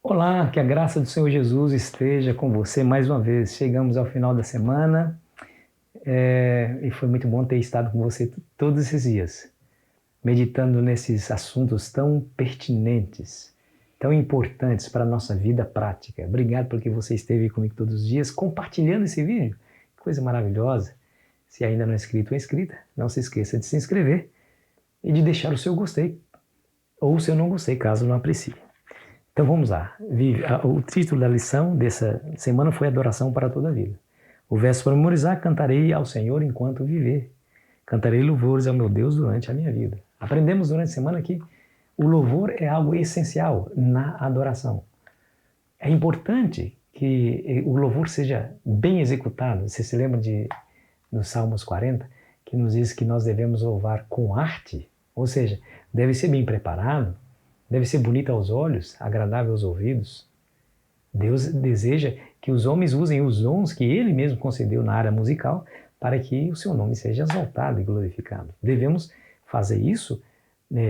Olá, que a graça do Senhor Jesus esteja com você mais uma vez. Chegamos ao final da semana e foi muito bom ter estado com você todos esses dias, meditando nesses assuntos tão pertinentes, tão importantes para a nossa vida prática. Obrigado porque você esteve comigo todos os dias compartilhando esse vídeo. Que coisa maravilhosa. Se ainda não é inscrito ou inscrita, não se esqueça de se inscrever e de deixar o seu gostei ou o seu não gostei, caso não aprecie. Então vamos lá. O título da lição dessa semana foi Adoração para toda a vida. O verso para memorizar: cantarei ao Senhor enquanto viver. Cantarei louvores ao meu Deus durante a minha vida. Aprendemos durante a semana que o louvor é algo essencial na adoração. É importante que o louvor seja bem executado. Você se lembra dos Salmos 40, que nos diz que nós devemos louvar com arte? Ou seja, deve ser bem preparado, deve ser bonito aos olhos, agradável aos ouvidos. Deus deseja que os homens usem os dons que Ele mesmo concedeu na área musical para que o seu nome seja exaltado e glorificado. Devemos fazer isso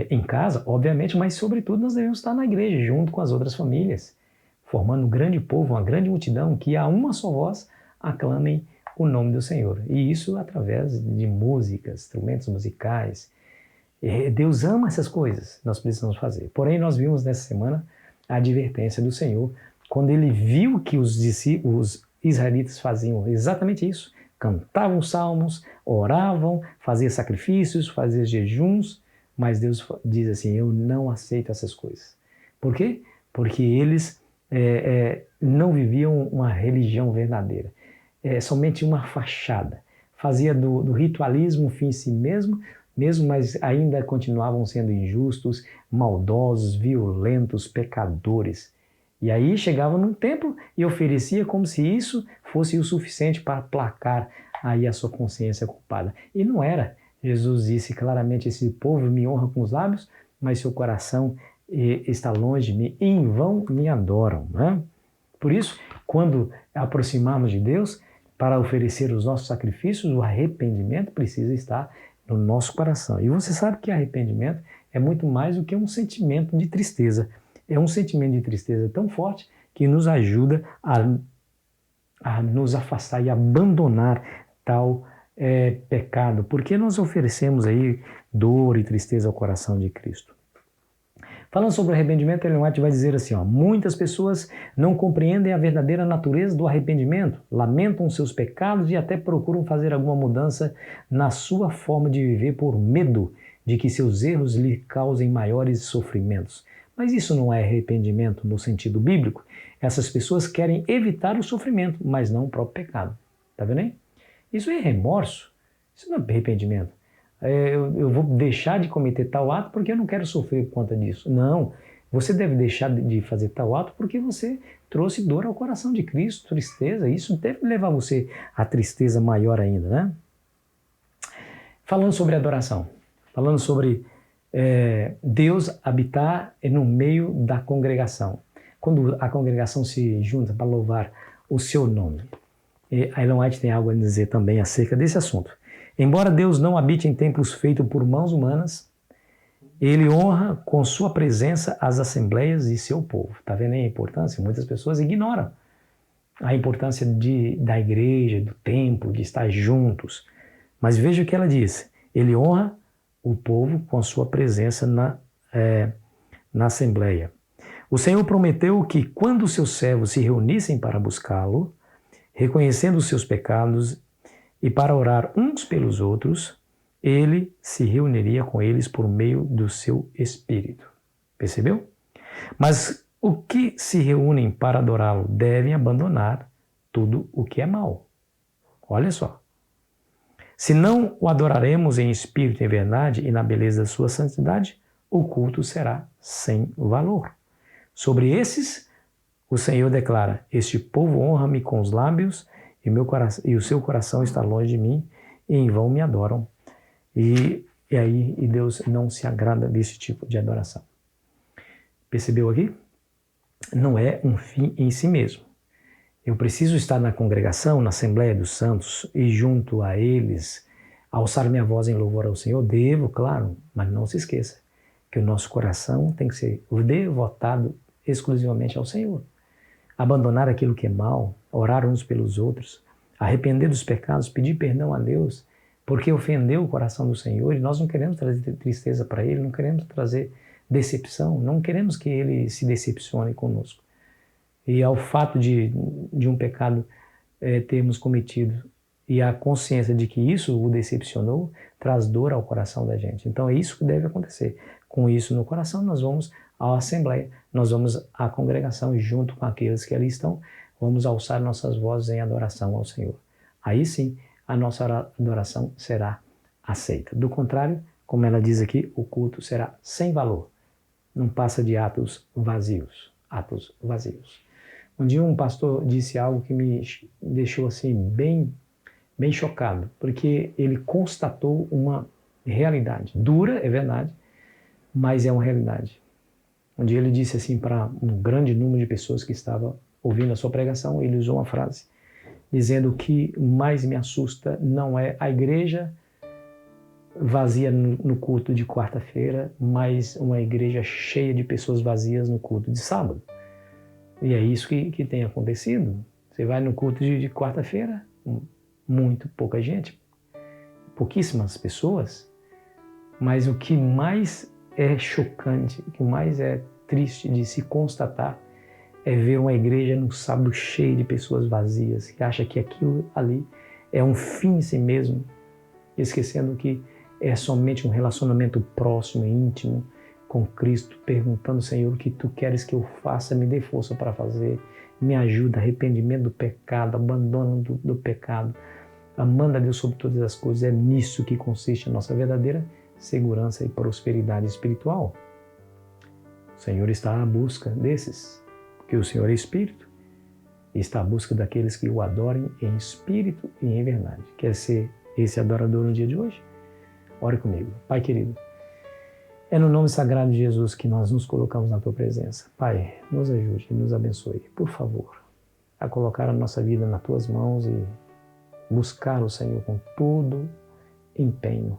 em casa, obviamente, mas sobretudo nós devemos estar na igreja, junto com as outras famílias, formando um grande povo, uma grande multidão, que a uma só voz aclamem o nome do Senhor. E isso através de músicas, instrumentos musicais. Deus ama essas coisas, nós precisamos fazer. Porém, nós vimos nessa semana a advertência do Senhor, quando Ele viu que os israelitas faziam exatamente isso, cantavam salmos, oravam, faziam sacrifícios, faziam jejuns, mas Deus diz assim: eu não aceito essas coisas. Por quê? Porque eles não viviam uma religião verdadeira, somente uma fachada. Fazia do ritualismo um fim em si mesmo, mas ainda continuavam sendo injustos, maldosos, violentos, pecadores. E aí chegavam num templo e oferecia como se isso fosse o suficiente para aplacar aí a sua consciência culpada. E não era. Jesus disse claramente: esse povo me honra com os lábios, mas seu coração está longe de mim, e em vão me adoram. Né? Por isso, quando aproximarmos de Deus para oferecer os nossos sacrifícios, o arrependimento precisa estar no nosso coração. E você sabe que arrependimento é muito mais do que um sentimento de tristeza. É um sentimento de tristeza tão forte que nos ajuda a nos afastar e abandonar tal pecado, porque nós oferecemos aí dor e tristeza ao coração de Cristo. Falando sobre o arrependimento, Ellen White vai dizer assim: muitas pessoas não compreendem a verdadeira natureza do arrependimento, lamentam seus pecados e até procuram fazer alguma mudança na sua forma de viver por medo de que seus erros lhe causem maiores sofrimentos. Mas isso não é arrependimento no sentido bíblico. Essas pessoas querem evitar o sofrimento, mas não o próprio pecado. Tá vendo aí? Isso é remorso. Isso não é arrependimento. Eu vou deixar de cometer tal ato porque eu não quero sofrer por conta disso. Não, você deve deixar de fazer tal ato porque você trouxe dor ao coração de Cristo, tristeza. Isso deve levar você à tristeza maior ainda, né? Falando sobre adoração, falando sobre Deus habitar no meio da congregação. Quando a congregação se junta para louvar o seu nome. A Ellen White tem algo a dizer também acerca desse assunto. Embora Deus não habite em templos feitos por mãos humanas, Ele honra com sua presença as assembleias de seu povo. Está vendo aí a importância? Muitas pessoas ignoram a importância da igreja, do templo, de estar juntos. Mas veja o que ela diz. Ele honra o povo com sua presença na assembleia. O Senhor prometeu que quando seus servos se reunissem para buscá-lo, reconhecendo os seus pecados e para orar uns pelos outros, Ele se reuniria com eles por meio do seu Espírito. Percebeu? Mas o que se reúnem para adorá-lo devem abandonar tudo o que é mal. Olha só. Se não o adoraremos em espírito e em verdade e na beleza da sua santidade, o culto será sem valor. Sobre esses, o Senhor declara: este povo honra-me com os lábios e o seu coração está longe de mim, e em vão me adoram. E Deus não se agrada desse tipo de adoração. Percebeu aqui? Não é um fim em si mesmo. Eu preciso estar na congregação, na Assembleia dos Santos, e junto a eles, alçar minha voz em louvor ao Senhor. Devo, claro, mas não se esqueça que o nosso coração tem que ser devotado exclusivamente ao Senhor. Abandonar aquilo que é mal, orar uns pelos outros, arrepender dos pecados, pedir perdão a Deus, porque ofendeu o coração do Senhor, e nós não queremos trazer tristeza para Ele, não queremos trazer decepção, não queremos que Ele se decepcione conosco. E ao fato de um pecado termos cometido e a consciência de que isso o decepcionou, traz dor ao coração da gente. Então é isso que deve acontecer. Com isso no coração, nós vamos à assembleia, nós vamos à congregação e junto com aqueles que ali estão, vamos alçar nossas vozes em adoração ao Senhor. Aí sim, a nossa adoração será aceita. Do contrário, como ela diz aqui, o culto será sem valor. Não passa de atos vazios. Atos vazios. Um dia um pastor disse algo que me deixou assim bem chocado, porque ele constatou uma realidade. Dura, é verdade, mas é uma realidade. Um dia ele disse assim para um grande número de pessoas que estava ouvindo a sua pregação, ele usou uma frase dizendo: o que mais me assusta não é a igreja vazia no culto de quarta-feira, mas uma igreja cheia de pessoas vazias no culto de sábado. E é isso que tem acontecido. Você vai no culto de quarta-feira, muito pouca gente, pouquíssimas pessoas, mas o que mais é chocante, o que mais é triste de se constatar é ver uma igreja no sábado cheia de pessoas vazias, que acha que aquilo ali é um fim em si mesmo, esquecendo que é somente um relacionamento próximo e íntimo com Cristo, perguntando: Senhor, o que Tu queres que eu faça? Me dê força para fazer, me ajuda, arrependimento do pecado, abandono do pecado, amando a Deus sobre todas as coisas. É nisso que consiste a nossa verdadeira segurança e prosperidade espiritual. O Senhor está à busca desses, porque o Senhor é Espírito, e está à busca daqueles que o adorem em espírito e em verdade. Quer ser esse adorador no dia de hoje? Ore comigo. Pai querido, é no nome sagrado de Jesus que nós nos colocamos na Tua presença. Pai, nos ajude e nos abençoe, por favor, a colocar a nossa vida nas Tuas mãos e buscar o Senhor com todo empenho.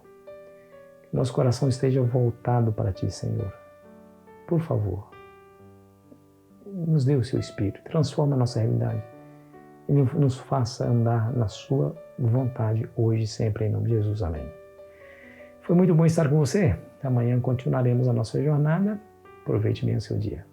Que nosso coração esteja voltado para Ti, Senhor. Por favor, nos dê o Seu Espírito, transforma a nossa realidade e nos faça andar na Sua vontade hoje e sempre, em nome de Jesus. Amém. Foi muito bom estar com você. Amanhã continuaremos a nossa jornada. Aproveite bem o seu dia.